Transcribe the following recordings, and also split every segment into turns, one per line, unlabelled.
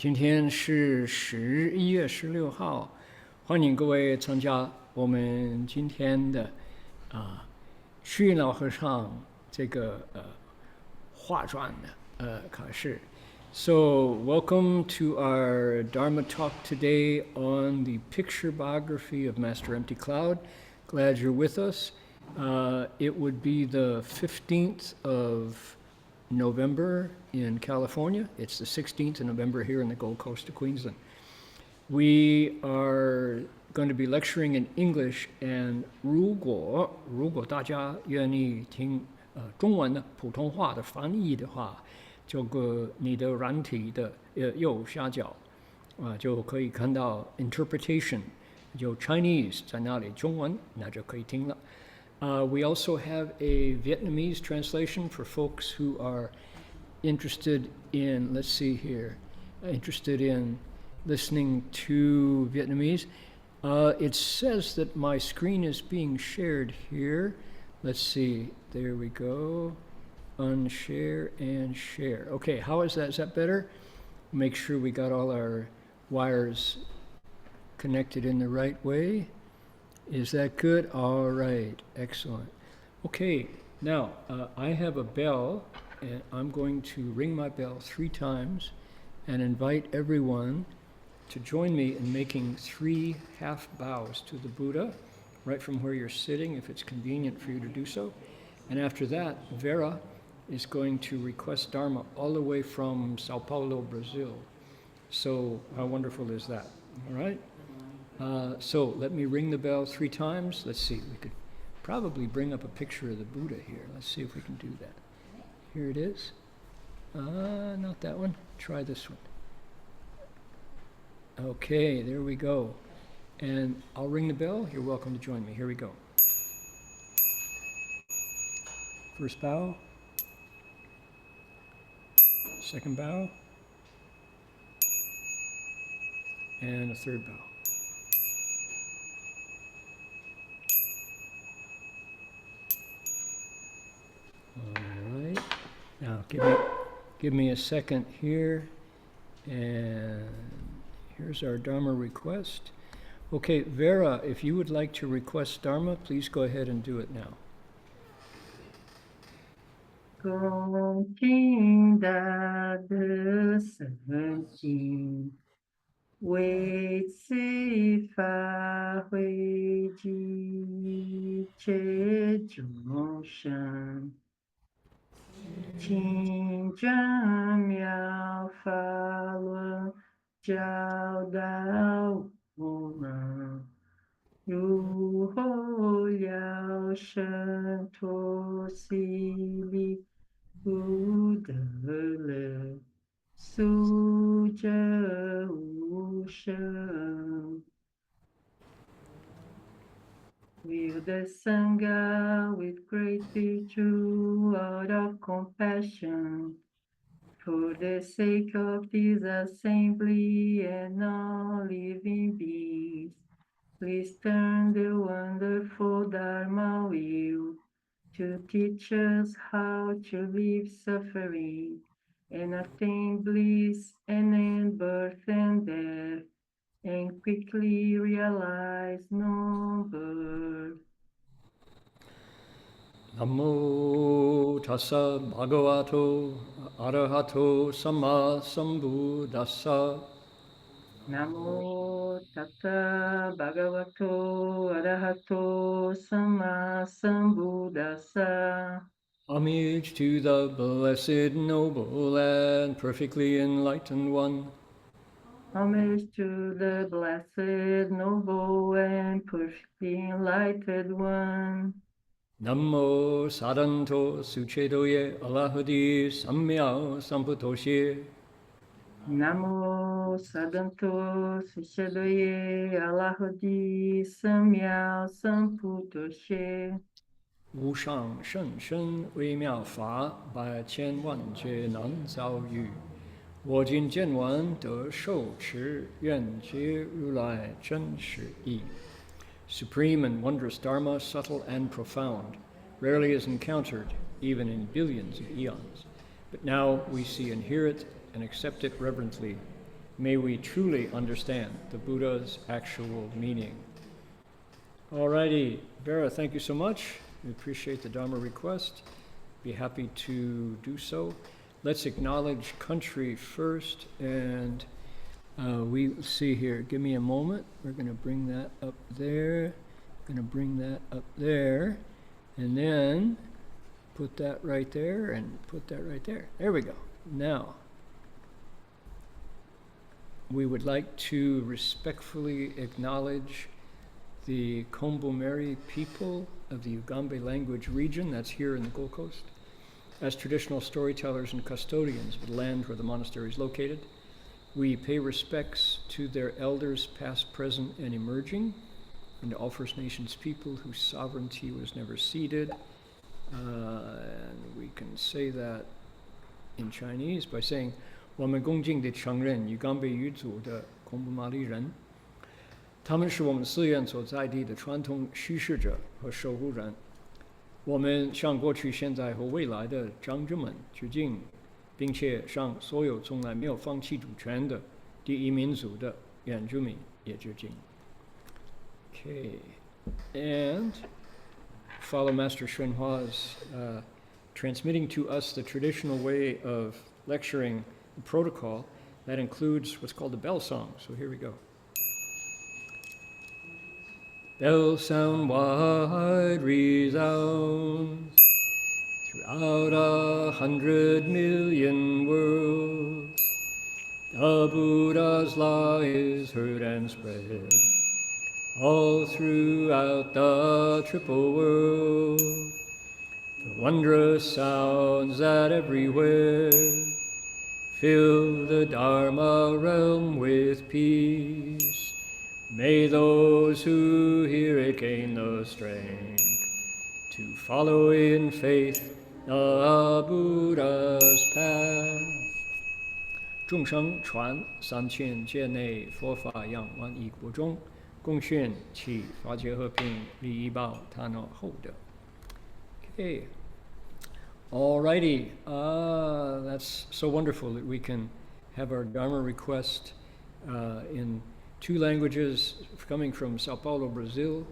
今天是11月16号，欢迎各位参加我们今天的虚云老和尚这个画传的考试。So welcome to our Dharma talk today on the picture biography of Master Empty Cloud. Glad you're with us. It would be the 15th of November in California. It's the 16th of November here in the Gold Coast of Queensland. We are going to be lecturing in English, and 如果大家愿意听中文的普通话的翻译的话，这个你的软体的右下角就可以看到 interpretation， 就 Chinese 在那里，中文那就可以听了。We also have a Vietnamese translation for folks who are interested in, let's see here, interested in listening to Vietnamese. It says that my screen is being shared here. Let's see, there we go. Unshare and share. Okay, how is that? Is that better? Make sure we got all our wires connected in the right way. Is that good? All right, excellent. Okay, now I have a bell, and I'm going to ring my bell 3 times and invite everyone to join me in making 3 half bows to the Buddha, right from where you're sitting, if it's convenient for you to do so. And after that, Vera is going to request Dharma all the way from Sao Paulo, Brazil. So how wonderful is that? All right? So let me ring the bell 3 times. Let's see, we could probably bring up a picture of the Buddha here. Let's see if we can do that. Here it is. Not that one. Try this one. Okay, there we go. And I'll ring the bell. You're welcome to join me. Here we go. First bow. Second bow. And a third bow. All right. Now give me a second here, and here's our Dharma request. Okay, Vera, if you would like to request Dharma, please go ahead and do it now.
恭敬大德圣经，为此法会集切众生，请转妙法轮，教导我们如何了生脱死离。不得了，速者无生。With the Sangha, with great virtue, out of compassion, for the sake of this assembly and all living beings, please turn the wonderful Dharma wheel to teach us how to leave suffering and attain bliss and end birth and death, and quickly realize non-birth.
Namo tassa bhagavato arahato samma sambuddhassa.
Namo tassa bhagavato arahato samma sambuddhassa.
Homage to the blessed, noble, and perfectly enlightened one.
Homage to the blessed, noble, and perfectly enlightened one.
Namo sadanto suchedoye alahadi samya samputoshe.
Namo Sadanto Sushadoye Alahodi Samya Samputoshe.
无上甚深微妙法，百千万劫难遭遇。我今见闻得受持，愿解如来真实义。Supreme and wondrous Dharma, subtle and profound, rarely is encountered, even in billions of eons. But now we see and hear it and accept it reverently. may we truly understand the Buddha's actual meaning. Alrighty, Vera, thank you so much. We appreciate the Dharma request. Be happy to do so. Let's acknowledge country first, and we see here. Give me a moment. We're going to bring that up there. Going to bring that up there, and then put that right there, and put that right there. There we go. Now, we would like to respectfully acknowledge the Kombu-Meri people of the Ugambe language region, that's here in the Gold Coast, as traditional storytellers and custodians of the land where the monastery is located. We pay respects to their elders past, present, and emerging, and to all First Nations people whose sovereignty was never ceded. And we can say that in Chinese by saying, 我们恭敬地承认与冈北语族的孔布马利人，他们是我们寺院所在地的传统叙事者和守护人。我们向过去、现在和未来的长者们致敬，并且向所有从来没有放弃主权的第一民族的原住民也致敬。Okay, and follow Master Xuyun Hua's transmitting to us the traditional way of lecturing protocol that includes what's called the bell song. So here we go. Bell sound wide resounds throughout 100 million worlds. The Buddha's law is heard and spread all throughout the triple world. The wondrous sounds that everywhere fill the Dharma realm with peace. May those who hear it gain the strength to follow in faith the Buddha's path. 众生传3000界内佛法扬万亿国中，共宣其法界和平，利益报他那后的。Okay. Alrighty, that's so wonderful that we can have our Dharma request in 2 languages coming from Sao Paulo, Brazil,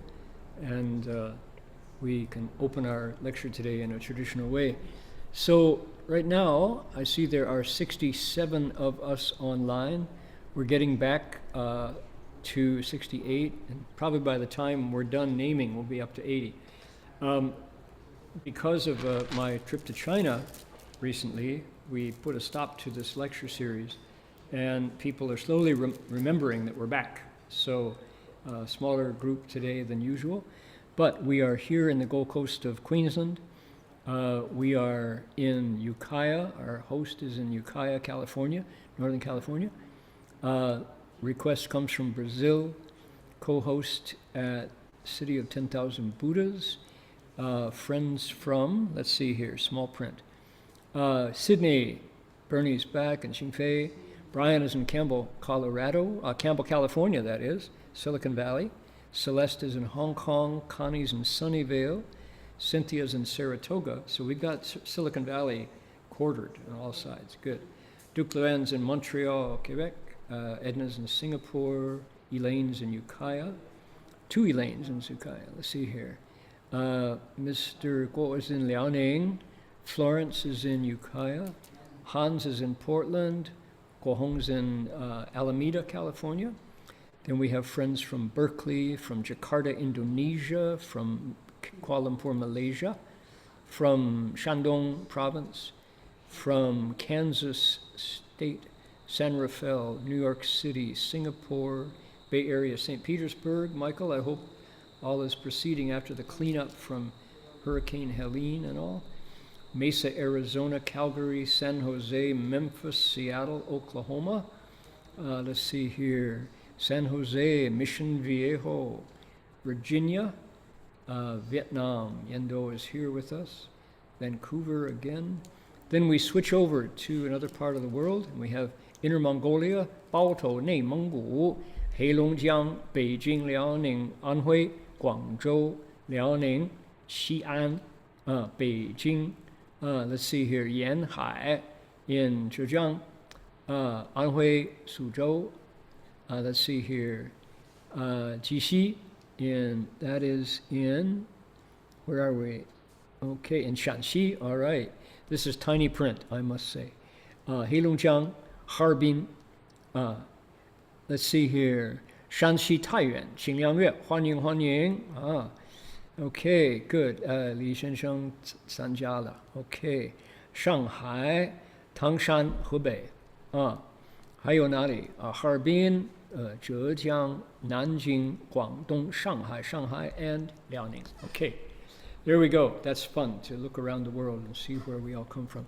and we can open our lecture today in a traditional way. So right now, I see there are 67 of us online. We're getting back to 68, and probably by the time we're done naming, we'll be up to 80. Because of my trip to China recently, we put a stop to this lecture series, and people are slowly remembering that we're back. So a smaller group today than usual, but we are here in the Gold Coast of Queensland. We are in Ukiah. Our host is in Ukiah, California, Northern California. Request comes from Brazil, co-host at City of 10,000 Buddhas. Friends from, let's see here, small print. Sydney, Bernie's back, and Xingfei. Brian is in Campbell, Colorado, Campbell, California, that is, Silicon Valley. Celeste is in Hong Kong, Connie's in Sunnyvale, Cynthia's in Saratoga. So we've got Silicon Valley quartered on all sides, good. Duke Luann's in Montreal, Quebec. Edna's in Singapore, Elaine's in Ukiah. 2 Elaines in Ukiah, let's see here. Mr. Guo is in Liaoning, Florence is in Ukiah, Hans is in Portland, Guo Hong's in Alameda, California. Then we have friends from Berkeley, from Jakarta, Indonesia, from Kuala Lumpur, Malaysia, from Shandong Province, from Kansas State, San Rafael, New York City, Singapore, Bay Area, St. Petersburg. Michael, I hope all is proceeding after the cleanup from Hurricane Helene and all. Mesa, Arizona, Calgary, San Jose, Memphis, Seattle, Oklahoma. Let's see here. San Jose, Mission Viejo, Virginia, Vietnam. Yendo is here with us. Vancouver again. Then we switch over to another part of the world, and we have Inner Mongolia, Baotou, Neimenggu, Heilongjiang, Beijing, Liaoning, Anhui, Guangzhou, Liaoning, Xi'an, Beijing. Let's see here, Yanhai in Zhejiang, 安徽苏州. Let's see here. Jixi, that is in, where are we? Okay, in Shanxi, all right. This is tiny print, I must say. Heilongjiang, Harbin. Let's see here. Shanxi Taiyuan, Xingliangyue, 欢迎欢迎. Okay, good. 李先生参加了. Okay. 上海, Tangshan, 河北. 还有哪里? Harbin, 浙江, Nanjing, 广东, Shanghai, and Liaoning. Okay. There we go. That's fun to look around the world and see where we all come from.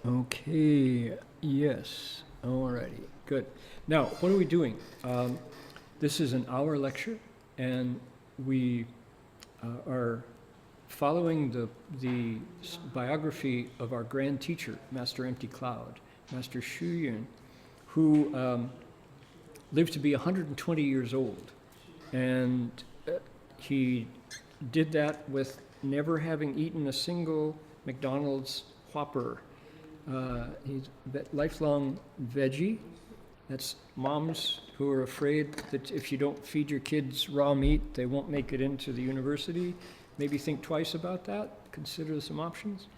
Okay, yes. Alrighty, good. Now, what are we doing? This is an hour lecture, and we are following the biography of our grand teacher, Master Empty Cloud, Master Xuyun, who lived to be 120 years old. And he did that with never having eaten a single McDonald's Whopper. He's a lifelong veggie. That's moms who are afraid that if you don't feed your kids raw meat, they won't make it into the university. Maybe think twice about that, consider some options.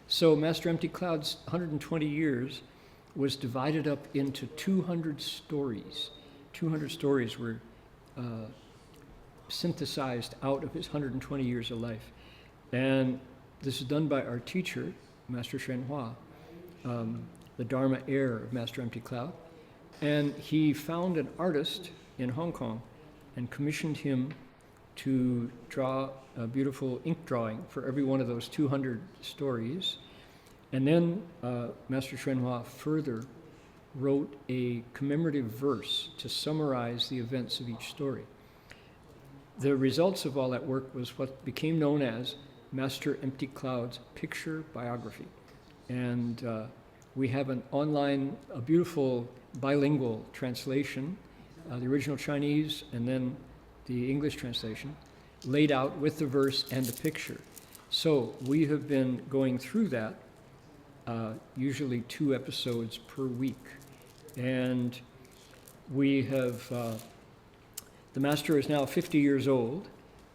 So Master Empty Cloud's 120 years was divided up into 200 stories. 200 stories were synthesized out of his 120 years of life. And this is done by our teacher, Master Shenhua, the Dharma heir of Master Empty Cloud. And he found an artist in Hong Kong and commissioned him to draw a beautiful ink drawing for every one of those 200 stories. And then Master Shenhua further wrote a commemorative verse to summarize the events of each story. The results of all that work was what became known as Master Empty Cloud's picture biography. And we have an online, a beautiful bilingual translation, the original Chinese and then the English translation, laid out with the verse and the picture. So we have been going through that, usually 2 episodes per week. And we have, the master is now 50 years old.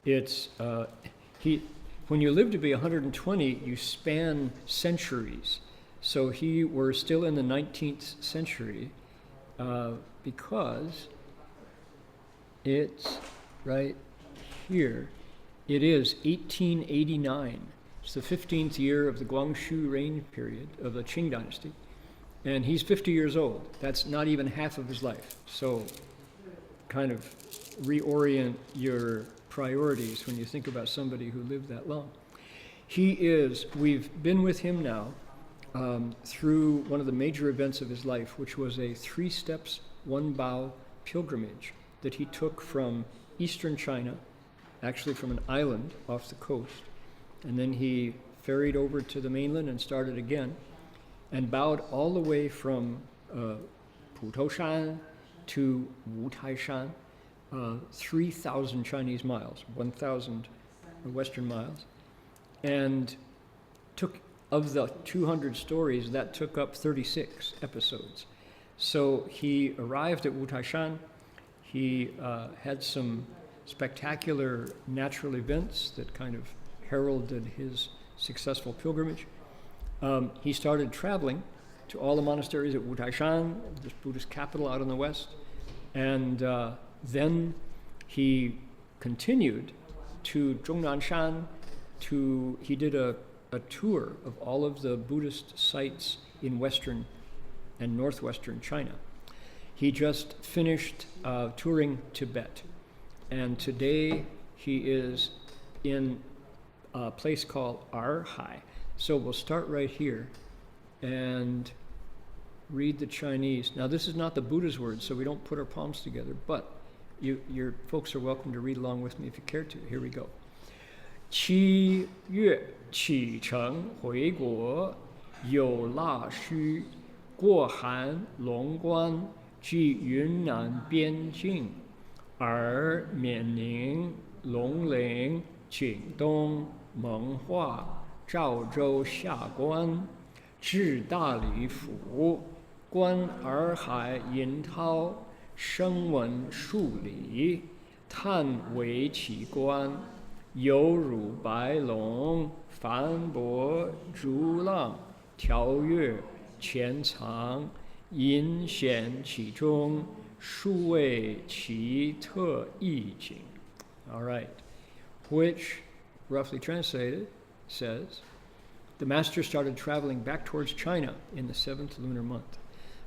It's, when you live to be 120, you span centuries. So he were still in the 19th century because it's right here. It is 1889. It's the 15th year of the Guangxu reign period of the Qing dynasty. And he's 50 years old. That's not even half of his life. So kind of reorient your priorities when you think about somebody who lived that long. We've been with him now through one of the major events of his life, which was a 3 steps, 1 bow pilgrimage that he took from eastern China, actually from an island off the coast, and then he ferried over to the mainland and started again, and bowed all the way from Putoshan to Wutaishan, 3,000 Chinese miles, 1,000 Western miles, and took, of the 200 stories, that took up 36 episodes. So he arrived at Wutaishan. He had some spectacular natural events that kind of heralded his successful pilgrimage. He started traveling to all the monasteries at Wutaishan, this Buddhist capital out in the west, and then he continued to Zhongnanshan. He did a tour of all of the Buddhist sites in western and northwestern China. He just finished touring Tibet, and today he is in a place called Arhai. So we'll start right here and read the Chinese. Now this is not the Buddha's words, so we don't put our palms together, but your folks are welcome to read along with me if you care to. Here we go. 7月启程回国，有腊戌，过函龙关，至云南边境，而缅宁、龙陵、景东、蒙化、赵州下关，至大理府，观洱海银涛，声闻数理，叹为其观，犹如白龙翻波逐浪，跳跃潜藏，隐显其中，殊为其特意境。All right, which, roughly translated, says, the master started traveling back towards China in the 7th lunar month.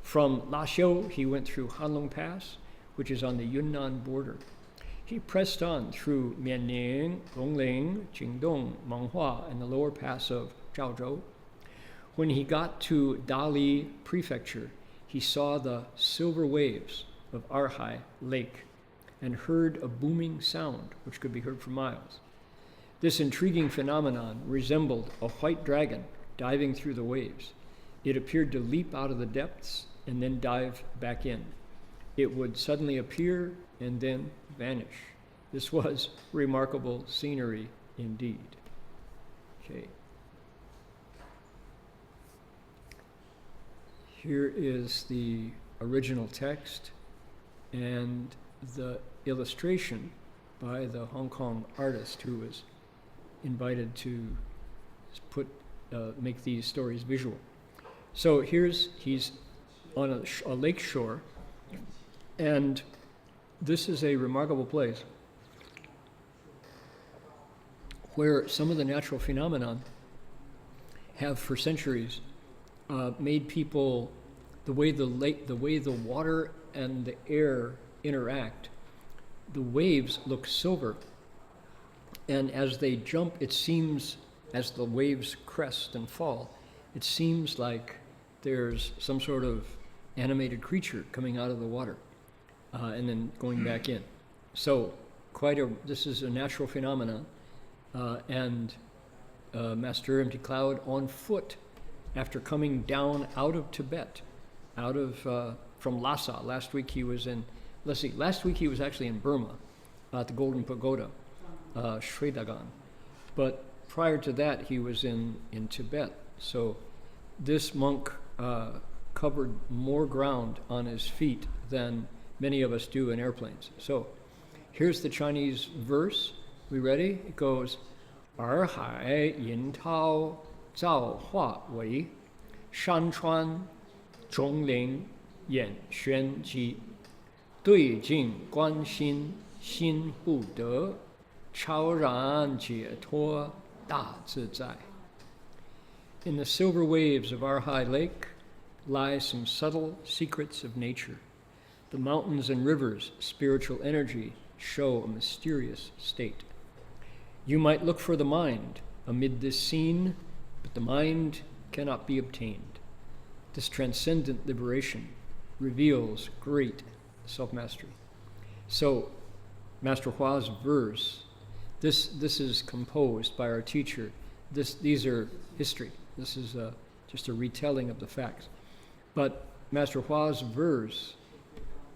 From Laxiu, he went through Hanlong Pass, which is on the Yunnan border. He pressed on through Mianning, Gongling, Jingdong, Menghua, and the lower pass of Zhaozhou. When he got to Dali Prefecture, he saw the silver waves of Arhai Lake and heard a booming sound, which could be heard for miles. This intriguing phenomenon resembled a white dragon diving through the waves. It appeared to leap out of the depths and then dive back in. It would suddenly appear and then vanish. This was remarkable scenery indeed. Okay. Here is the original text and the illustration by the Hong Kong artist who was invited to make these stories visual. So he's on a lake shore, and this is a remarkable place where some of the natural phenomenon have for centuries made people, the way the water and the air interact, the waves look silver. And as they jump, it seems, as the waves crest and fall, it seems like there's some sort of animated creature coming out of the water and then going back in. So this is a natural phenomenon. And Master Empty Cloud on foot, after coming down out of Tibet, from Lhasa. Last week he was actually in Burma at the Golden Pagoda, Shwedagon. But prior to that, he was in Tibet. So this monk covered more ground on his feet than many of us do in airplanes. So here's the Chinese verse. We ready? It goes, 洱海银涛造化为，山川冢岭演玄机，对镜观心心不得，超然解脱大自在。In the silver waves of Arhai Lake lie some subtle secrets of nature. The mountains and rivers' spiritual energy show a mysterious state. You might look for the mind amid this scene, but the mind cannot be obtained. This transcendent liberation reveals great self-mastery. So, Master Hua's verse, this is composed by our teacher. These are history. This is just a retelling of the facts. But Master Hua's verse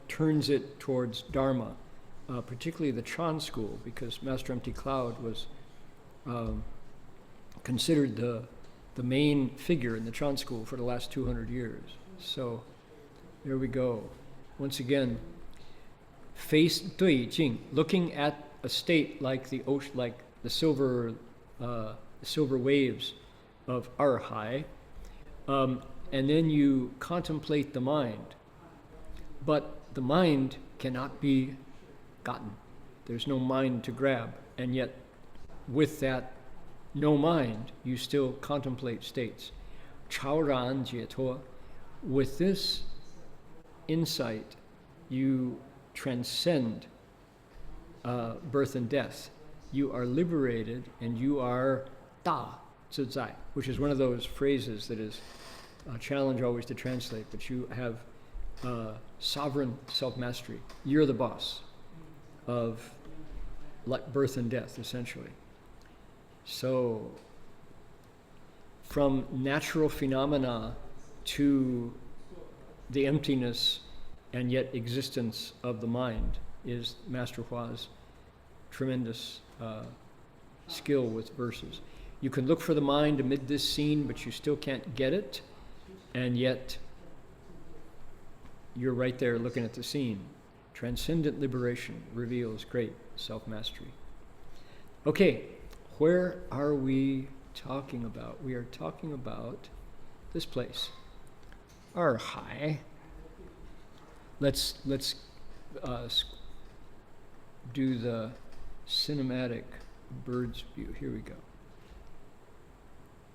turns it towards Dharma, particularly the Chan school, because Master Empty Cloud was considered the main figure in the Chan school for the last 200 years. So there we go. Once again, face 对镜, looking at a state like the ocean, like the silver waves of Arhai, and then you contemplate the mind. But the mind cannot be gotten. There's no mind to grab, and yet with that no mind, you still contemplate states. 超然解脱. With this insight, you transcend birth and death. You are liberated, and you are 大自在, which is one of those phrases that is a challenge always to translate, but you have sovereign self-mastery. You're the boss of birth and death, essentially. So, from natural phenomena to the emptiness and yet existence of the mind is Master Hua's tremendous skill with verses. You can look for the mind amid this scene, but you still can't get it. and yet you're right there looking at the scene. Transcendent liberation reveals great self-mastery. Okay, where are we talking about? We are talking about this place, Arhai. Let's do the cinematic bird's view. Here we go.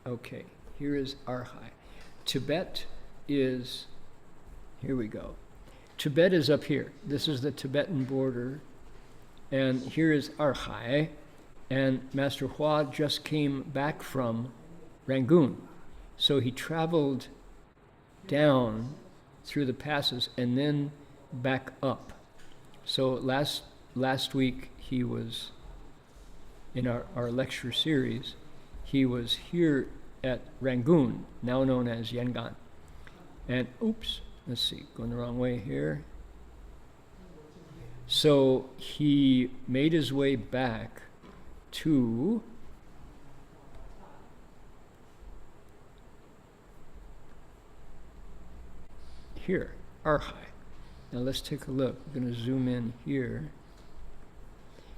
Okay, here is Arhai. Tibet is, here we go. Tibet is up here. This is the Tibetan border. And here is Arhai. And Master Hua just came back from Rangoon. So he traveled down through the passes and then back up. So last week he was, in our lecture series, he was here at Rangoon, now known as Yangon. And oops, let's see, going the wrong way here. So he made his way back to here, Arhai. Now let's take a look. I'm going to zoom in here.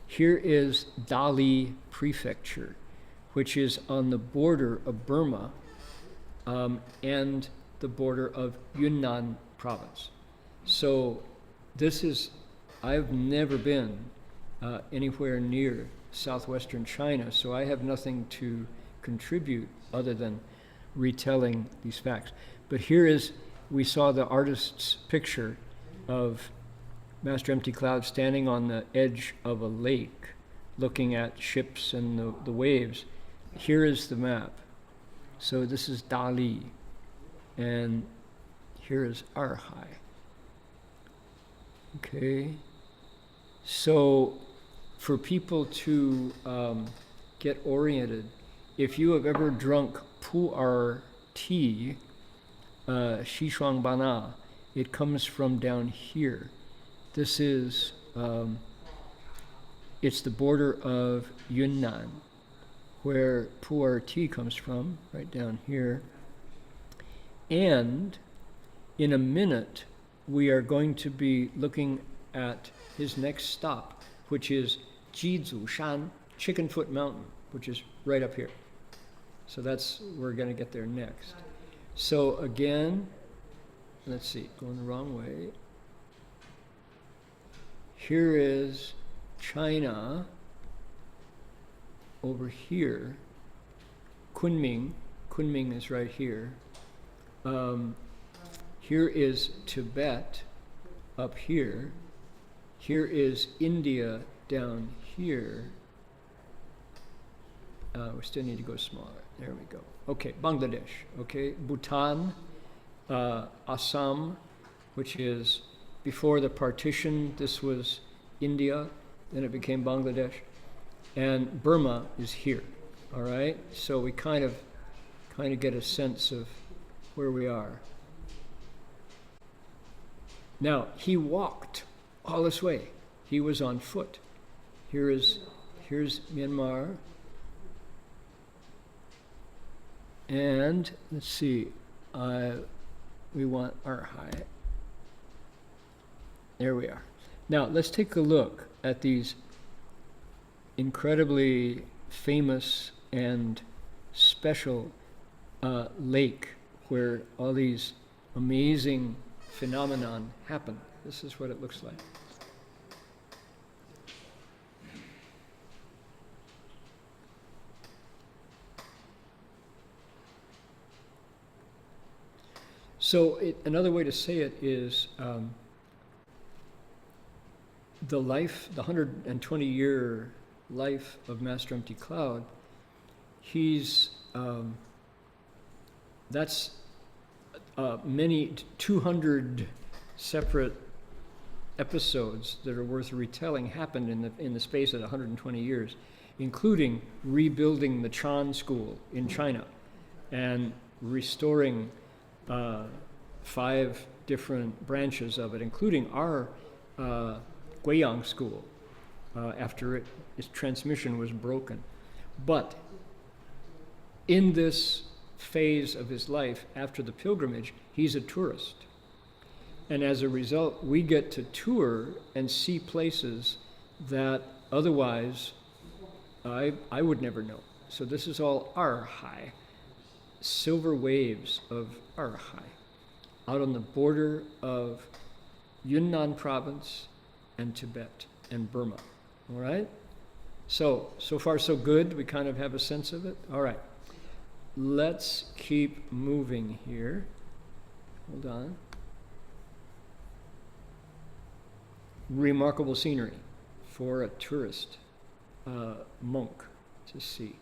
Here is Dali Prefecture, which is on the border of Burma and the border of Yunnan province. So this is, I've never been anywhere near southwestern China, so I have nothing to contribute other than retelling these facts. But here is, we saw the artist's picture of Master Empty Cloud standing on the edge of a lake looking at ships and the waves. Here is the map. So this is Dali, and here is Arhai. Okay, so for people to get oriented, if you have ever drunk pu'er tea, Xishuang Bana, it comes from down here. This is, it's the border of Yunnan, where pu'er tea comes from, right down here. And in a minute, we are going to be looking at his next stop, which is Jizu Shan, Chicken Foot Mountain, which is right up here. So we're going to get there next. So again, let's see, going the wrong way. Here is China over here. Kunming is right here. Here is Tibet up here. Here is India down here. We still need to go smaller. There we go. Okay, Bangladesh. Okay, Bhutan, Assam, which is before the partition. This was India, then it became Bangladesh, and Burma is here. All right, so we kind of get a sense of where we are. Now he walked all this way. He was on foot. Here's Myanmar. And let's see, we want Arhai. There we are. Now let's take a look at these incredibly famous and special lake where all these amazing phenomenon happen. This is what it looks like. So another way to say it is the 120-year life of Master Empty Cloud, that's many 200 separate episodes that are worth retelling happened in the space of 120 years, including rebuilding the Chan school in China and restoring 5 different branches of it, including our Guiyang school, after its transmission was broken. But in this phase of his life after the pilgrimage, he's a tourist. And as a result, we get to tour and see places that otherwise I would never know. So this is all Arhai, silver waves of Arhai, out on the border of Yunnan province and Tibet and Burma. All right? So far so good. We kind of have a sense of it. All right. Let's keep moving here. Hold on. Remarkable scenery for a tourist monk to see.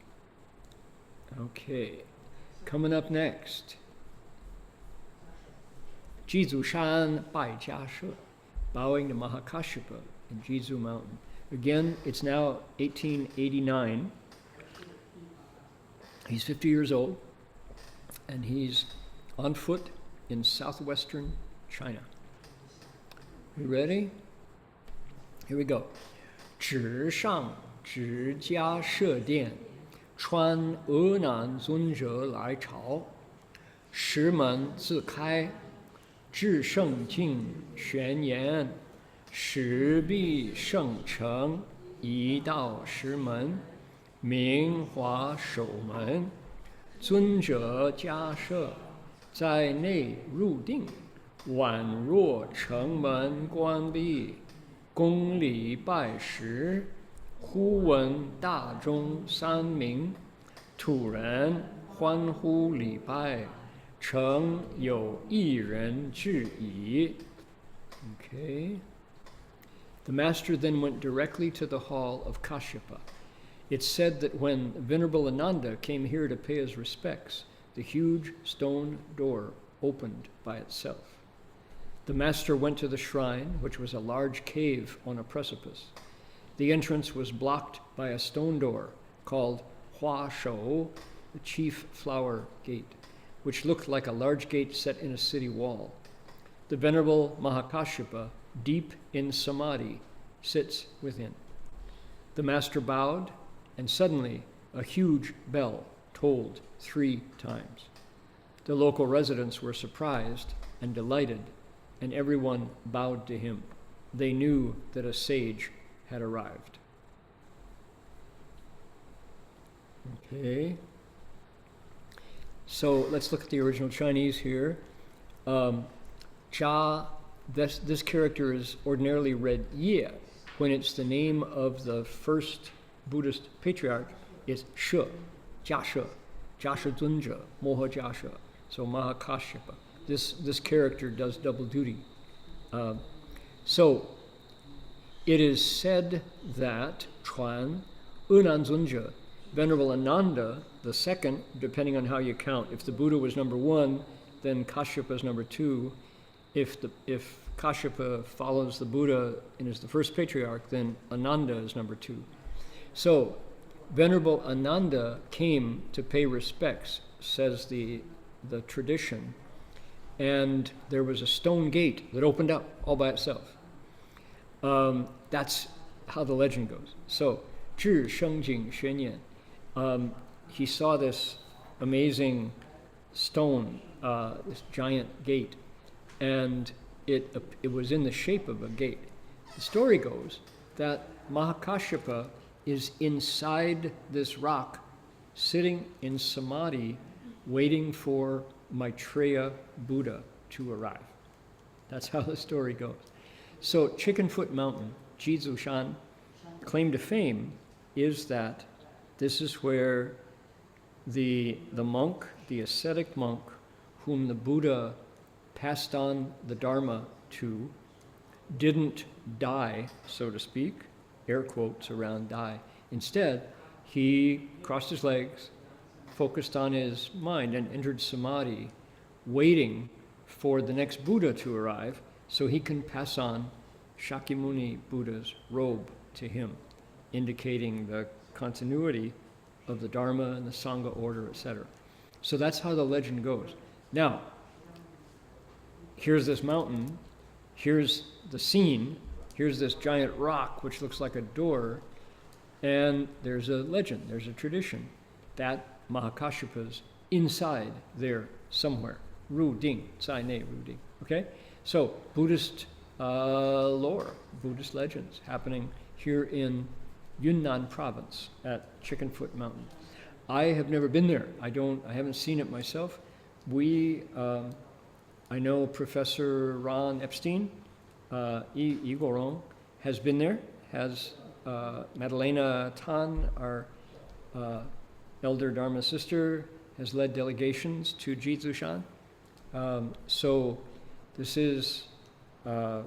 Okay. Coming up next. Jizu Shan Bai Jia She, bowing to Mahakashyapa in Jizu Mountain. Again, it's now 1889. He's 50 years old, and he's on foot in southwestern China. You ready? Here we go. 直上直家设殿，传阿难尊者来朝，石门自开，至圣境玄言，石壁圣城，一道石门，明华守门，尊者家设，在内入定，宛若城门关闭，恭礼拜时，忽闻大钟三鸣，土人欢呼礼拜，诚有一人至矣。Okay. The master then went directly to the hall of Kashyapa. It's said that when Venerable Ananda came here to pay his respects, the huge stone door opened by itself. The master went to the shrine, which was a large cave on a precipice. The entrance was blocked by a stone door called Hua Shou, the chief flower gate, which looked like a large gate set in a city wall. The Venerable Mahakashyapa, deep in samadhi, sits within. The master bowed, and suddenly a huge bell tolled 3 times. The local residents were surprised and delighted, and everyone bowed to him. They knew that a sage had arrived. Okay. So let's look at the original Chinese here. Jia, this character is ordinarily read Ye. When it's the name of the first Buddhist patriarch, it's She, Jia She, Jia She Zunzhe, Moha Jia She. So Mahakashyapa. This character does double duty. So it is said that Chuan, Unan Zunzhe, Venerable Ananda, the second, depending on how you count. If the Buddha was number 1, then Kashyapa is number 2. If Kashyapa follows the Buddha and is the first patriarch, then Ananda is number 2. So Venerable Ananda came to pay respects, says the tradition, and there was a stone gate that opened up all by itself. That's how the legend goes. So, 智生景玄念, he saw this amazing stone, this giant gate, and it was in the shape of a gate. The story goes that Mahakashyapa is inside this rock, sitting in samadhi, waiting for Maitreya Buddha to arrive. That's how the story goes. So Chickenfoot Mountain, Jizushan, claim to fame is that this is where the monk, the ascetic monk, whom the Buddha passed on the Dharma to, didn't die, so to speak, air quotes around die. Instead, he crossed his legs, focused on his mind, and entered samadhi, waiting for the next Buddha to arrive so he can pass on Shakyamuni Buddha's robe to him, indicating the continuity of the Dharma and the Sangha order, etc. So that's how the legend goes. Now, here's this mountain, here's the scene, here's this giant rock which looks like a door, and there's a legend, there's a tradition that Mahakashyapa's inside there somewhere. 入定，在内入定. Okay? So, Buddhist lore, Buddhist legends happening here in Yunnan province at Chickenfoot Mountain. I have never been there. I haven't seen it myself. I know Professor Ron Epstein, Igorong, has been there, has Madalena Tan, our elder Dharma sister, has led delegations to Jizushan. So this is a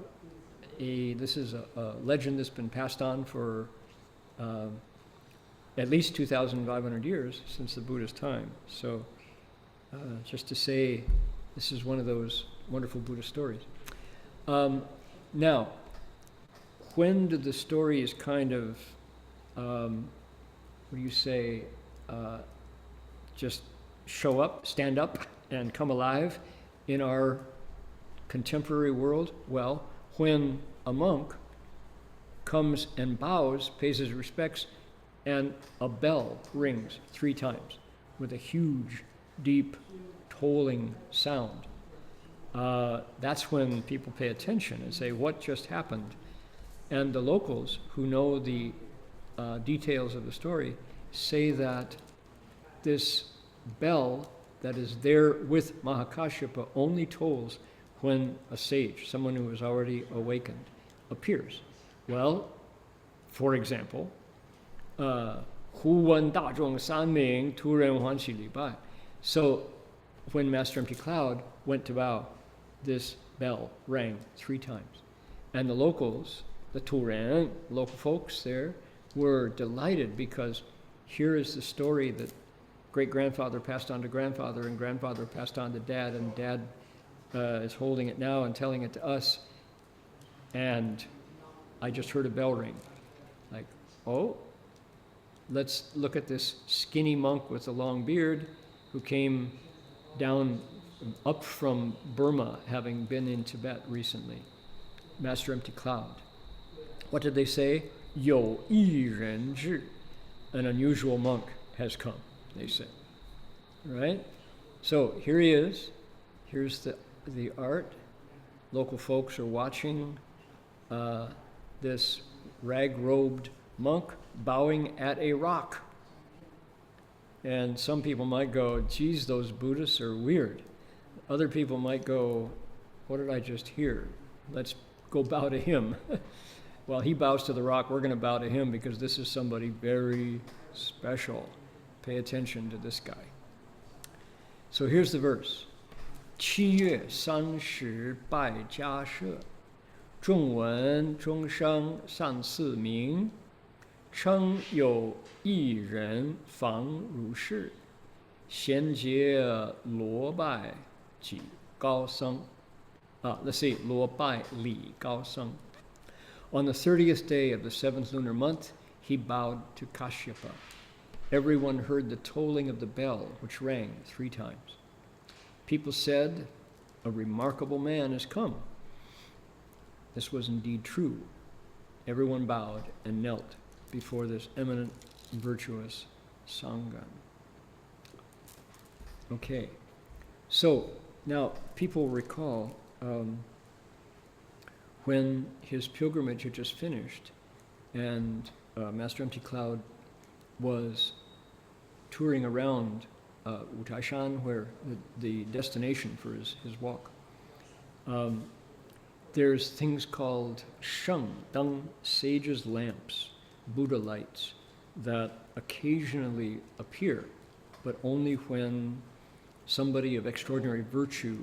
legend that's been passed on for at least 2,500 years since the Buddha's time. So just to say, this is one of those wonderful Buddhist stories. Now, when did the stories kind of, just show up, stand up, and come alive in our contemporary world? Well, when a monk comes and bows, pays his respects, and a bell rings 3 times with a huge, deep, tolling sound. That's when people pay attention and say, what just happened? And the locals who know the details of the story say that this bell that is there with Mahakashyapa only tolls when a sage, someone who is already awakened, appears. Well, for example, 忽闻大众三名，突然欢喜礼拜. So, when Master Empty Cloud went to bow, this bell rang 3 times. And the locals, the Turan, local folks there, were delighted because here is the story that great-grandfather passed on to grandfather, and grandfather passed on to dad, and dad is holding it now and telling it to us. And I just heard a bell ring. Like, oh, let's look at this skinny monk with a long beard who came down up from Burma, having been in Tibet recently. Master Empty Cloud. What did they say? 有一人至. An unusual monk has come, they said. Right? So here he is. Here's the art. Local folks are watching this rag-robed monk bowing at a rock. And some people might go, geez, those Buddhists are weird. Other people might go, what did I just hear? Let's go bow to him. While he bows to the rock, we're going to bow to him because this is somebody very special. Pay attention to this guy. So here's the verse. 7月30拜家社，众闻众生善四名，称有一人访如是，贤节罗拜己高僧。Let's see, 罗拜礼高僧. On the 30th day of the 7th lunar month, he bowed to Kashyapa. Everyone heard the tolling of the bell, which rang 3 times. People said, a remarkable man has come. This was indeed true. Everyone bowed and knelt before this eminent, virtuous Sangha. Okay, so now people recall when his pilgrimage had just finished and Master Empty Cloud was touring around Utaishan, where the destination for his walk. There's things called sheng, dung, sages' lamps, Buddha lights, that occasionally appear, but only when somebody of extraordinary virtue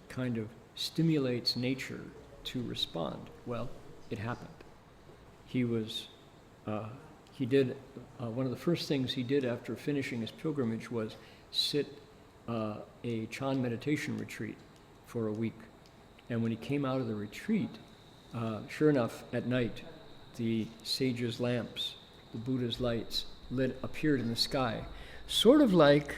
kind of stimulates nature to respond. Well, it happened. He did one of the first things he did after finishing his pilgrimage was sit a Chan meditation retreat for a week. And when he came out of the retreat, sure enough, at night, the sages' lamps, the Buddha's lights, appeared in the sky. Sort of like,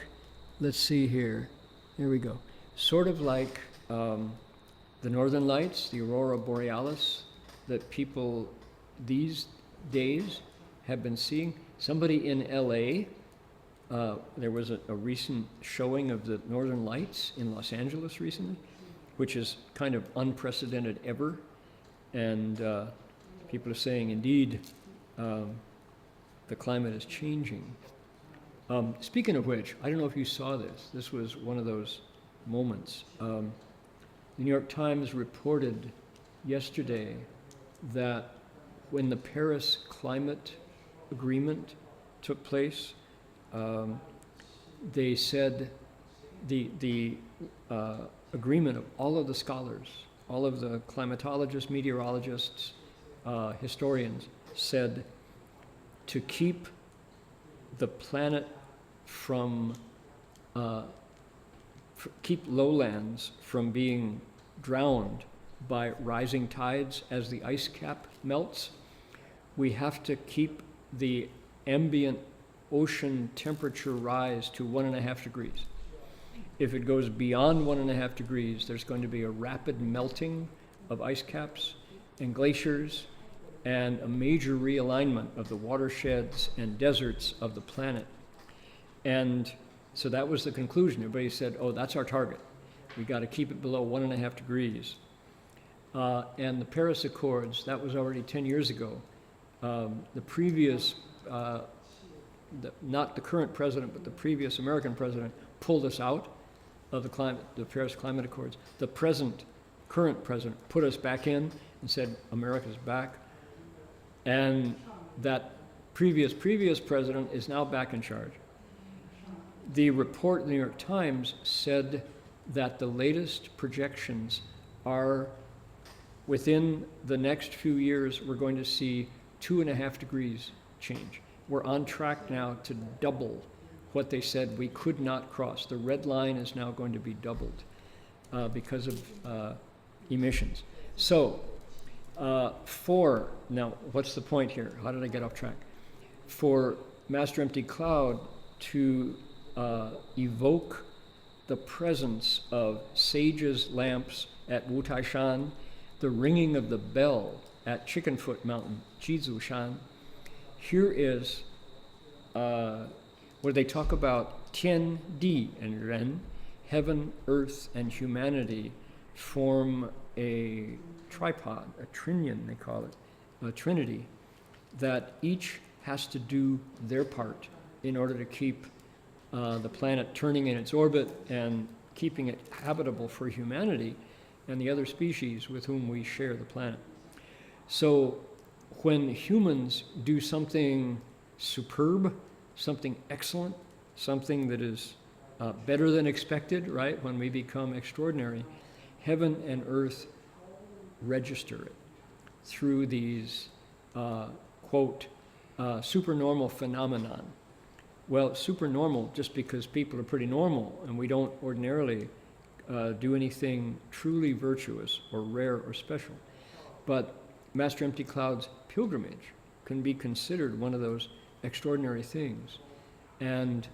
let's see here, here we go. Sort of like the northern lights, the aurora borealis, that people these days have been seeing. Somebody in LA There was a recent showing of the Northern Lights in Los Angeles recently, which is kind of unprecedented ever. And people are saying, indeed, the climate is changing. Speaking of which, I don't know if you saw this. This was one of those moments. The New York Times reported yesterday that when the Paris Climate Agreement took place, they said the agreement of all of the scholars, all of the climatologists, meteorologists, historians, said to keep the planet from, keep lowlands from being drowned by rising tides as the ice cap melts, we have to keep the ambient ocean temperature rise to 1.5 degrees. If it goes beyond 1.5 degrees, there's going to be a rapid melting of ice caps and glaciers and a major realignment of the watersheds and deserts of the planet. And so that was the conclusion. Everybody said, oh, that's our target. We got to keep it below 1.5 degrees. And the Paris Accords, that was already 10 years ago. The previous, not the current president, but the previous American president pulled us out of the Paris Climate Accords. The current president put us back in and said, America's back. And that previous president is now back in charge. The report in the New York Times said that the latest projections are within the next few years, we're going to see 2.5 degrees change. We're on track now to double what they said we could not cross. The red line is now going to be doubled because of emissions. So, now what's the point here? How did I get off track? For Master Empty Cloud to evoke the presence of sages' lamps at Wu Tai Shan, the ringing of the bell at Chickenfoot Mountain, Jizu Shan. Here is where they talk about Tian, Di, and Ren, heaven, earth, and humanity form a tripod, a trinion they call it, a trinity, that each has to do their part in order to keep the planet turning in its orbit and keeping it habitable for humanity and the other species with whom we share the planet. So when humans do something superb, something excellent, something that is better than expected, right? When we become extraordinary, heaven and earth register it through these, quote, supernormal phenomenon. Well, supernormal just because people are pretty normal and we don't ordinarily do anything truly virtuous or rare or special. But Master Empty Cloud's pilgrimage can be considered one of those extraordinary things. And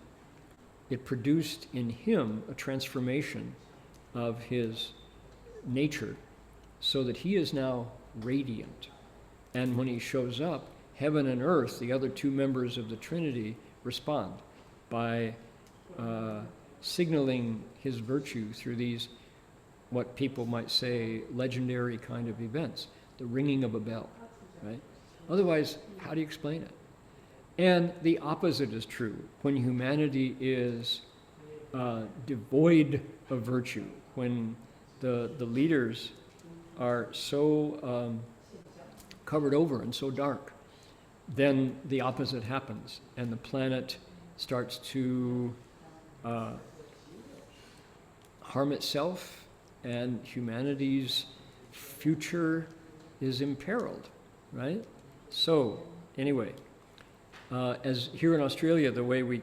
it produced in him a transformation of his nature so that he is now radiant. And when he shows up, heaven and earth, the other two members of the Trinity, respond by signaling his virtue through these, what people might say, legendary kind of events, the ringing of a bell, right? Otherwise, how do you explain it? And the opposite is true. When humanity is devoid of virtue, when the leaders are so covered over and so dark, then the opposite happens, and the planet starts to harm itself, and humanity's future is imperiled, right? So, anyway, as here in Australia, the way we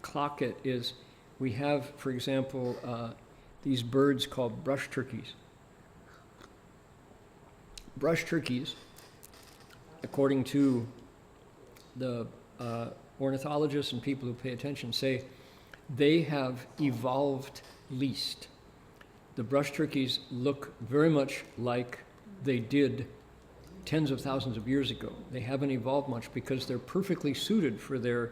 clock it is we have, for example, these birds called brush turkeys. Brush turkeys, according to the ornithologists and people who pay attention, say they have evolved least. The brush turkeys look very much like they did tens of thousands of years ago. They haven't evolved much because they're perfectly suited for their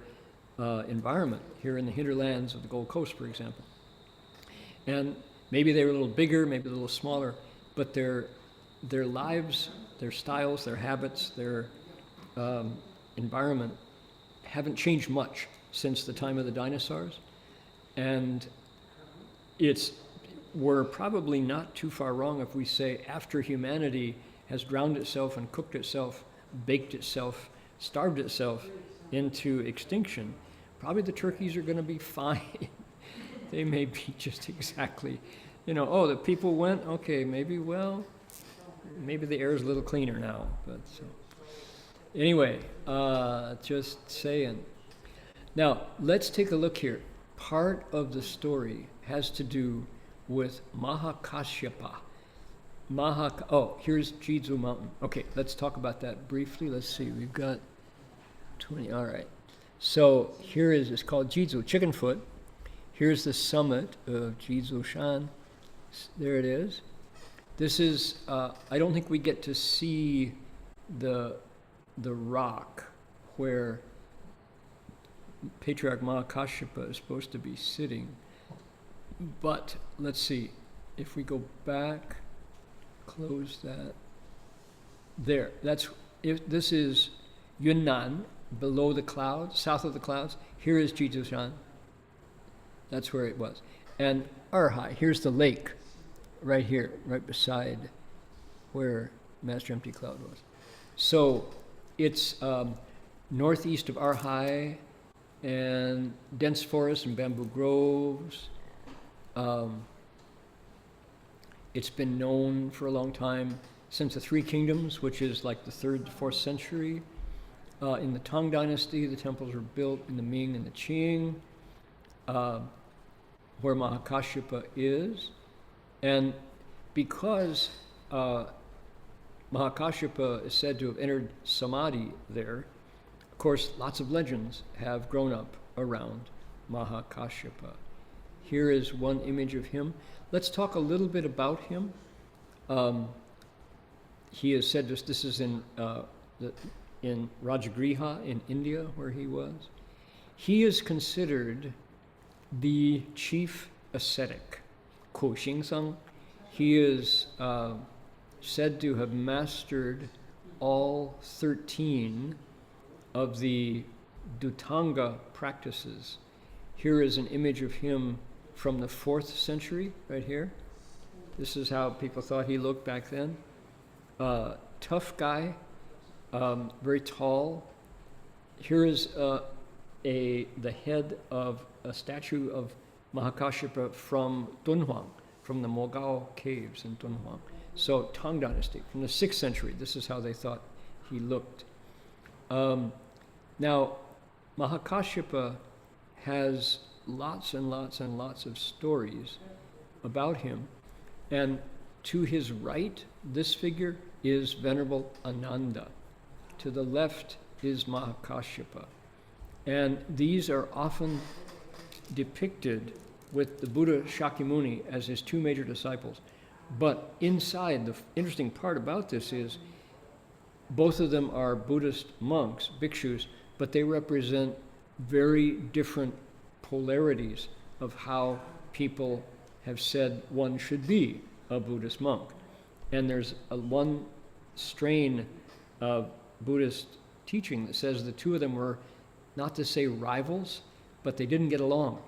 environment here in the hinterlands of the Gold Coast, for example. And maybe they were a little bigger, maybe a little smaller, but their lives, their styles, their habits, their environment haven't changed much since the time of the dinosaurs. And we're probably not too far wrong if we say after humanity has drowned itself and cooked itself, baked itself, starved itself into extinction, probably the turkeys are going to be fine. They may be just exactly, the people went, okay, maybe the air is a little cleaner now. But so. Anyway, just saying. Now, let's take a look here. Part of the story has to do with Mahakashyapa. Here's Jizu Mountain. Okay, let's talk about that briefly. Let's see, we've got 20, all right. So here it's called Jizu, Chicken Foot. Here's the summit of Jizu Shan. There it is. This is, I don't think we get to see the rock where Patriarch Mahakashyapa is supposed to be sitting. But let's see, if we go back, close that. There, this is Yunnan, below the clouds, south of the clouds. Here is Jizushan. That's where it was. And Arhai, here's the lake, right here, right beside where Master Empty Cloud was. So it's northeast of Arhai, and dense forests and bamboo groves. It's been known for a long time since the Three Kingdoms, which is like the 3rd to 4th century. In the Tang Dynasty, the temples were built in the Ming and the Qing, where Mahakashyapa is. And because Mahakashyapa is said to have entered Samadhi there, of course, lots of legends have grown up around Mahakashyapa. Here is one image of him. Let's talk a little bit about him. He is said to, this is in Rajagriha in India, where he was. He is considered the chief ascetic, Ko Xing-sang. He is said to have mastered all 13 of the Dhutanga practices. Here is an image of him from the 4th century, right here. This is how people thought he looked back then. Tough guy, very tall. Here is the head of a statue of Mahakashyapa from Dunhuang, from the Mogao caves in Dunhuang. So Tang Dynasty, from the 6th century, this is how they thought he looked. Now, Mahakashyapa has lots and lots and lots of stories about him. And to his right, this figure is Venerable Ananda. To the left is Mahakashyapa. And these are often depicted with the Buddha Shakyamuni as his 2 major disciples. But inside, the interesting part about this is both of them are Buddhist monks, bhikshus, but they represent very different polarities of how people have said one should be a Buddhist monk. And there's one strain of Buddhist teaching that says the 2 of them were, not to say rivals, but they didn't get along.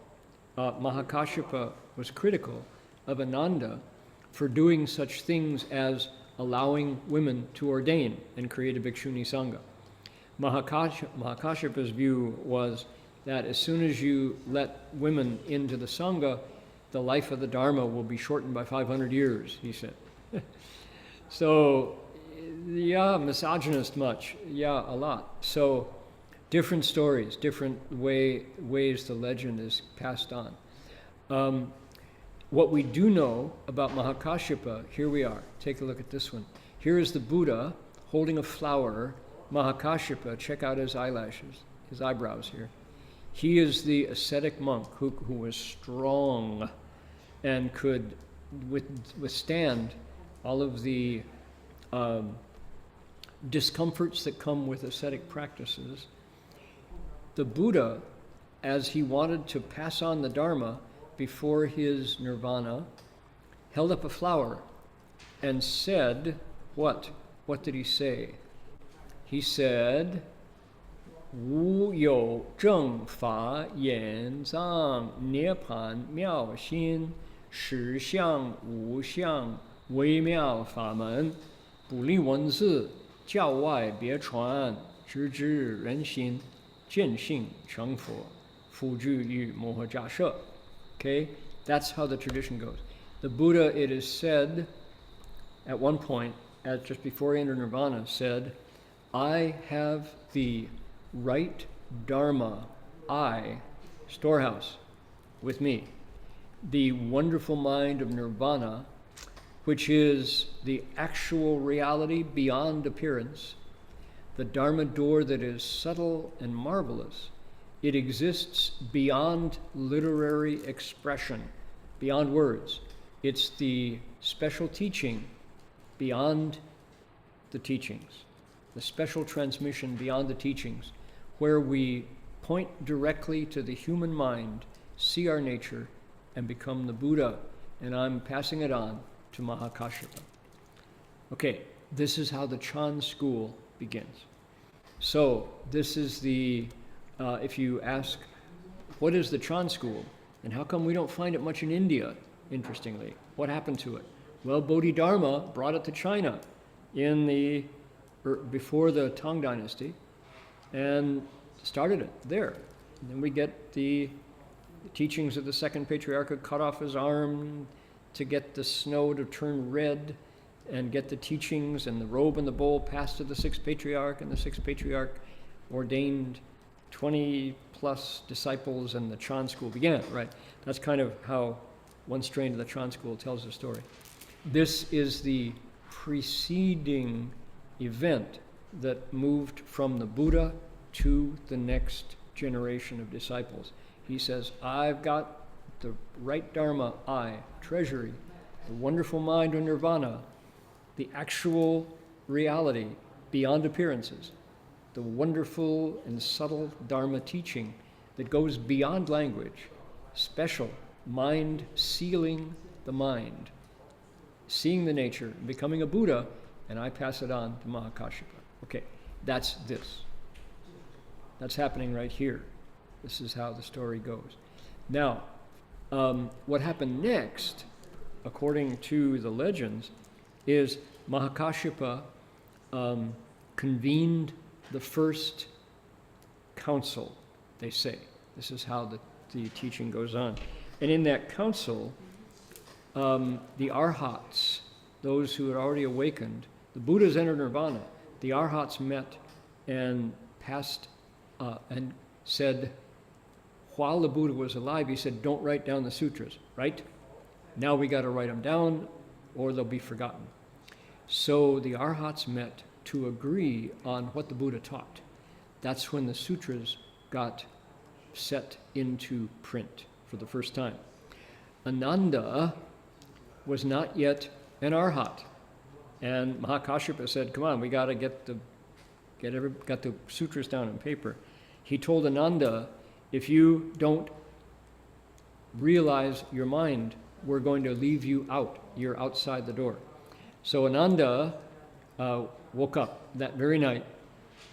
Mahakashyapa was critical of Ananda for doing such things as allowing women to ordain and create a Bhikshuni Sangha. Mahakashyapa's view was that as soon as you let women into the Sangha, the life of the Dharma will be shortened by 500 years, he said. So, yeah, misogynist much, yeah, a lot. So, different stories, different ways the legend is passed on. What we do know about Mahakashyapa, here we are, take a look at this one. Here is the Buddha holding a flower. Mahakashyapa, check out his eyelashes, his eyebrows here. He is the ascetic monk who was strong and could withstand all of the discomforts that come with ascetic practices. The Buddha as he wanted to pass on the Dharma before his nirvana, held up a flower and said, what? What did he say? He said, 无有正法眼藏涅槃妙心实相无相微妙法门不立文字教外别传直指人心见性成佛复具于摩诃迦舍. Okay, that's how the tradition goes. The Buddha, it is said, at one point, just before he entered nirvana, said, I have the right Dharma, storehouse, with me. The wonderful mind of nirvana, which is the actual reality beyond appearance, the Dharma door that is subtle and marvelous. It exists beyond literary expression, beyond words. It's the special teaching beyond the teachings, the special transmission beyond the teachings, where we point directly to the human mind, see our nature, and become the Buddha. And I'm passing it on to Mahakāshyapa. Okay, this is how the Chan school begins. So this is the, if you ask, what is the Chan school? And how come we don't find it much in India, interestingly? What happened to it? Well, Bodhidharma brought it to China before the Tang Dynasty and started it there. And then we get the teachings of the second patriarch cut off his arm to get the snow to turn red, and get the teachings and the robe and the bowl passed to the sixth patriarch, and the sixth patriarch ordained 20 plus disciples, and the Chan school began, right? That's kind of how one strain of the Chan school tells the story. This is the preceding event that moved from the Buddha to the next generation of disciples. He says, I've got the right Dharma, treasury, the wonderful mind of nirvana, the actual reality beyond appearances, the wonderful and subtle Dharma teaching that goes beyond language, special, mind sealing the mind, seeing the nature, becoming a Buddha, and I pass it on to Mahakāshyapa. Okay, that's this. That's happening right here. This is how the story goes. Now, what happened next, according to the legends, is Mahakāshyapa convened the first council, they say. This is how the teaching goes on. And in that council, the arhats, those who had already awakened, the Buddhas entered nirvana, the arhats met and passed and said, while the Buddha was alive, he said, don't write down the sutras, right? Now we got to write them down or they'll be forgotten. So the arhats met to agree on what the Buddha taught. That's when the sutras got set into print for the first time. Ananda was not yet an arhat. And Mahakāshyapa said, come on, we got to get the sutras down on paper. He told Ananda, if you don't realize your mind, we're going to leave you out. You're outside the door. So Ananda woke up that very night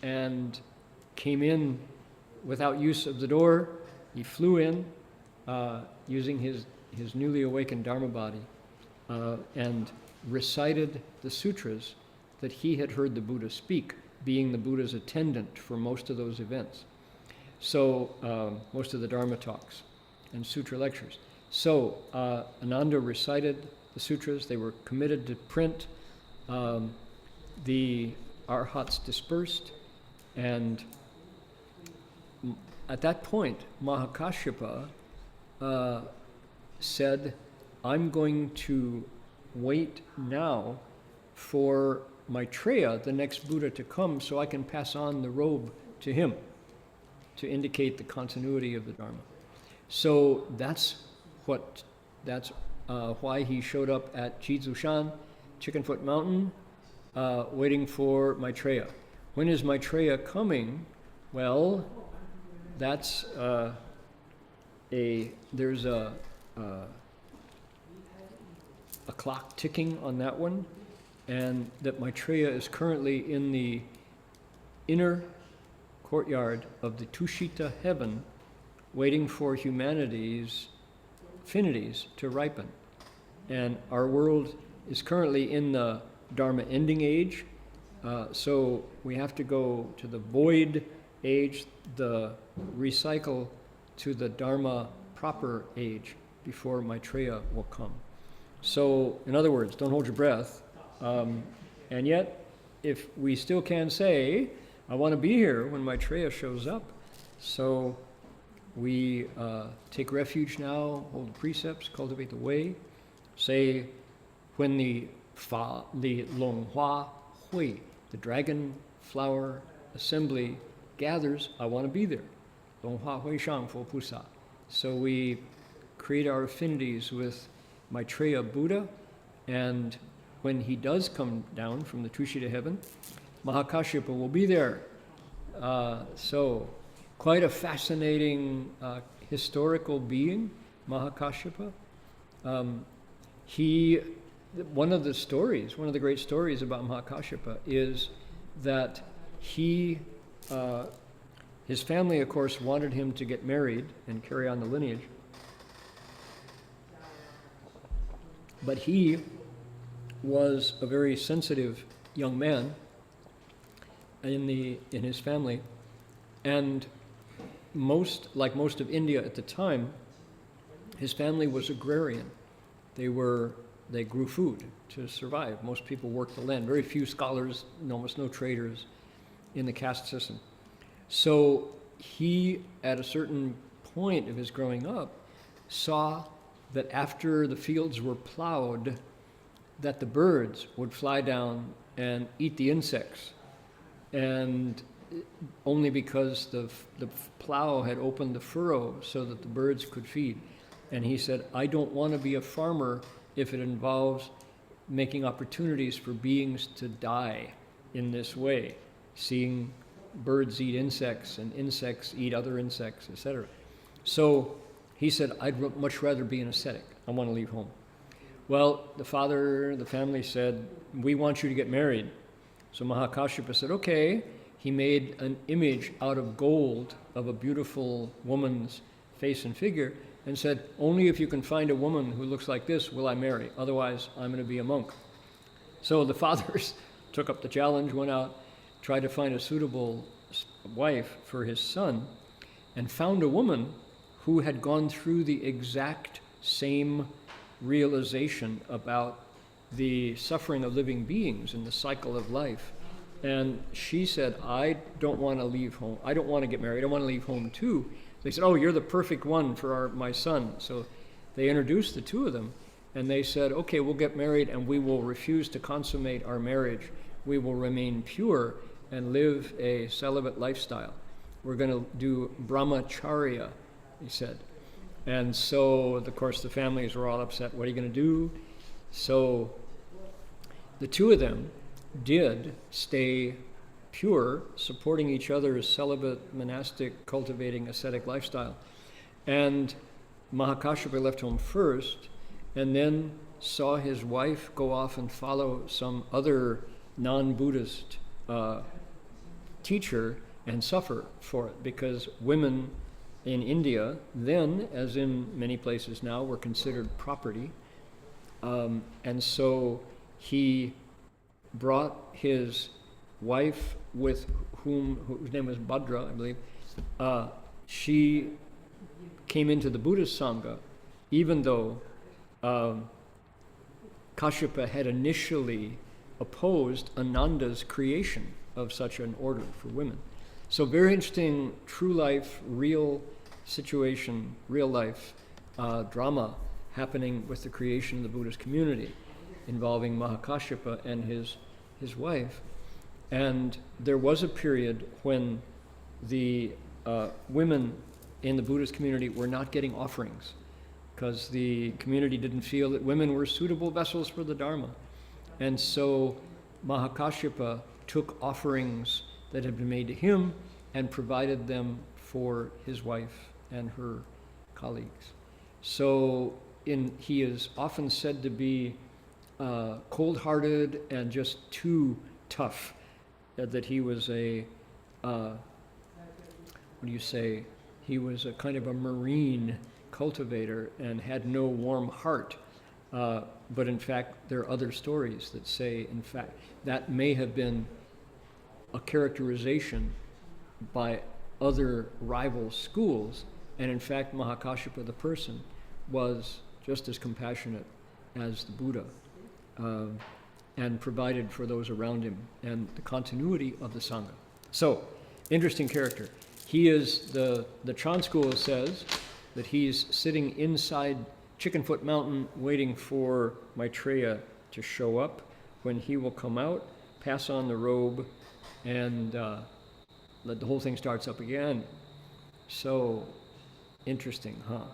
and came in without use of the door. He flew in using his newly awakened Dharma body and recited the sutras that he had heard the Buddha speak, being the Buddha's attendant for most of those events. So most of the Dharma talks and sutra lectures. So Ananda recited the sutras. They were committed to print. The arhats dispersed, and at that point, Mahakāshyapa said, I'm going to wait now for Maitreya, the next Buddha, to come so I can pass on the robe to him to indicate the continuity of the Dharma. So that's why he showed up at Jizushan, Chickenfoot Mountain, waiting for Maitreya. When is Maitreya coming? Well, that's there's a clock ticking on that one, and that Maitreya is currently in the inner courtyard of the Tushita heaven, waiting for humanity's affinities to ripen. And our world is currently in the Dharma ending age, so we have to go to the void age, the recycle to the Dharma proper age before Maitreya will come. So, in other words, don't hold your breath. And yet, if we still can say, I want to be here when Maitreya shows up, so we take refuge now, hold the precepts, cultivate the way, say, when the Long Hua Hui, the dragon flower assembly gathers, I want to be there. Long Hua Hui Shang Fo Pusa. So we create our affinities with Maitreya Buddha, and when he does come down from the Tushita heaven, Mahakashyapa will be there. So quite a fascinating historical being, Mahakashyapa. One of the great stories about Mahakashyapa is that his family, of course, wanted him to get married and carry on the lineage. But he was a very sensitive young man in his family, and like most of India at the time, his family was agrarian. They grew food to survive. Most people worked the land. Very few scholars, almost no traders in the caste system. So he, at a certain point of his growing up, saw that after the fields were plowed, that the birds would fly down and eat the insects, and only because the plow had opened the furrow so that the birds could feed. And he said, I don't want to be a farmer if it involves making opportunities for beings to die in this way, seeing birds eat insects and insects eat other insects, etc. So he said, I'd much rather be an ascetic. I want to leave home. Well, the family said, we want you to get married. So Mahakashyapa said, okay. He made an image out of gold of a beautiful woman's face and figure and said, only if you can find a woman who looks like this will I marry. Otherwise, I'm going to be a monk. So the fathers took up the challenge, went out, tried to find a suitable wife for his son, and found a woman who had gone through the exact same realization about the suffering of living beings and the cycle of life. And she said, I don't want to leave home. I don't want to get married. I want to leave home too. They said, oh, you're the perfect one for my son. So they introduced the two of them, and they said, okay, we'll get married, and we will refuse to consummate our marriage. We will remain pure and live a celibate lifestyle. We're going to do brahmacharya, he said. And so, of course, the families were all upset. What are you going to do? So the two of them did stay pure, supporting each other's celibate, monastic, cultivating, ascetic lifestyle. And Mahakashyapa left home first, and then saw his wife go off and follow some other non-Buddhist teacher and suffer for it, because women in India then, as in many places now, were considered property. And so he brought his wife, whose name was Bhadra, I believe. She came into the Buddhist Sangha, even though Kashyapa had initially opposed Ananda's creation of such an order for women. So very interesting, true life, real situation, real life drama happening with the creation of the Buddhist community, involving Mahakashyapa and his wife. And there was a period when the women in the Buddhist community were not getting offerings, because the community didn't feel that women were suitable vessels for the Dharma. And so Mahakashyapa took offerings that had been made to him and provided them for his wife and her colleagues. So he is often said to be cold-hearted and just too tough, that he was he was a kind of a marine cultivator and had no warm heart. But in fact, there are other stories that say, in fact, that may have been a characterization by other rival schools, and in fact, Mahakāshyapa, the person, was just as compassionate as the Buddha, and provided for those around him, and the continuity of the Sangha. So, interesting character. He is, the Chan school says that he's sitting inside Chickenfoot Mountain waiting for Maitreya to show up, when he will come out, pass on the robe, and the whole thing starts up again. So interesting, huh?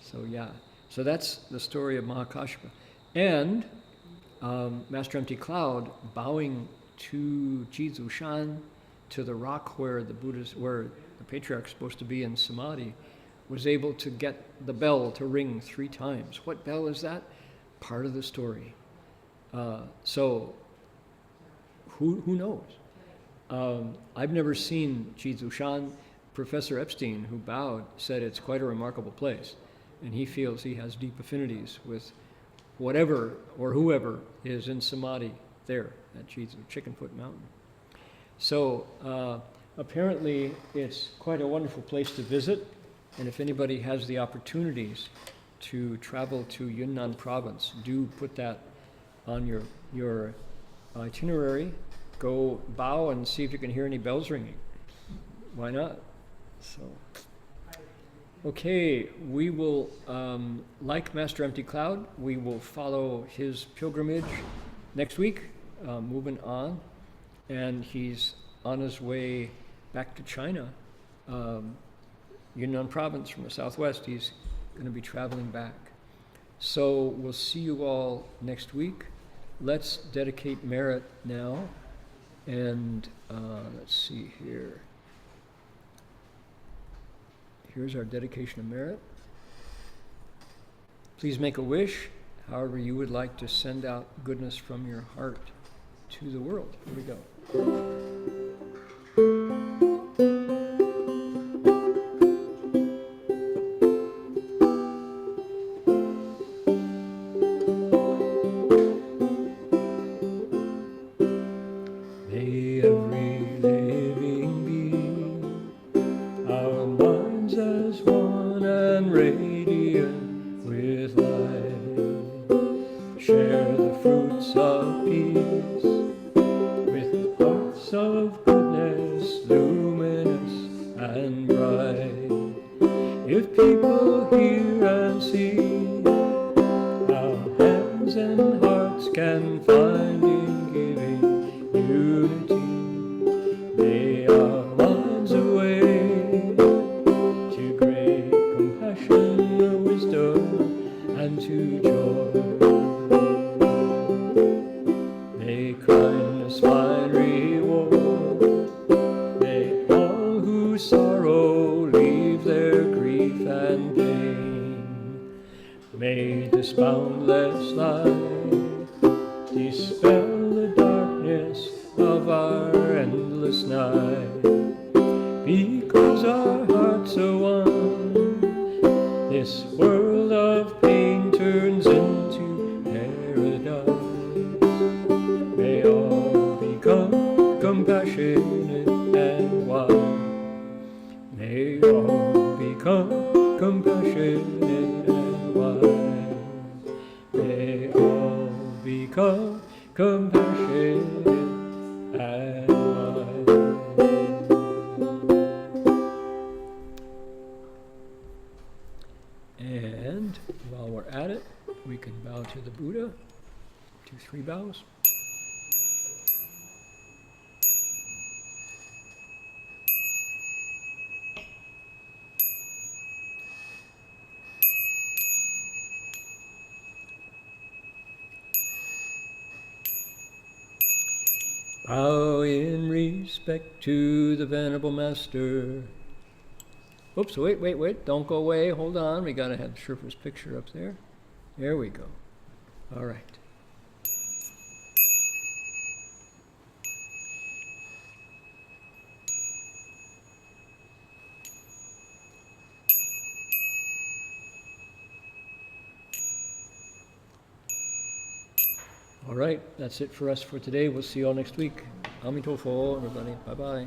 So yeah. So that's the story of Mahakāshyapa. And Master Empty Cloud bowing to Jizu Shan, to the rock where where the patriarch is supposed to be in Samadhi, was able to get the bell to ring 3 times. What bell is that? Part of the story. So who knows? I've never seen Jizu Shan. Professor Epstein, who bowed, said it's quite a remarkable place, and he feels he has deep affinities with whatever or whoever is in Samadhi there at Chickenfoot Mountain. So apparently it's quite a wonderful place to visit, and if anybody has the opportunities to travel to Yunnan province, do put that on your itinerary. Go bow and see if you can hear any bells ringing. Why not? So, okay, we will, like Master Empty Cloud, we will follow his pilgrimage next week, moving on, and he's on his way back to China, Yunnan province from the southwest. He's going to be traveling back. So we'll see you all next week. Let's dedicate merit now. And let's see here. Here's our dedication of merit. Please make a wish, however you would like to send out goodness from your heart to the world. Here we go. And while we're at it, we can bow to the Buddha. 2, 3 bows. Bow in respect to the Venerable Master. Oops, wait. Don't go away. Hold on. We got to have Sherpa's picture up there. There we go. All right. All right, that's it for us for today. We'll see you all next week. Amitofo, everybody. Bye-bye.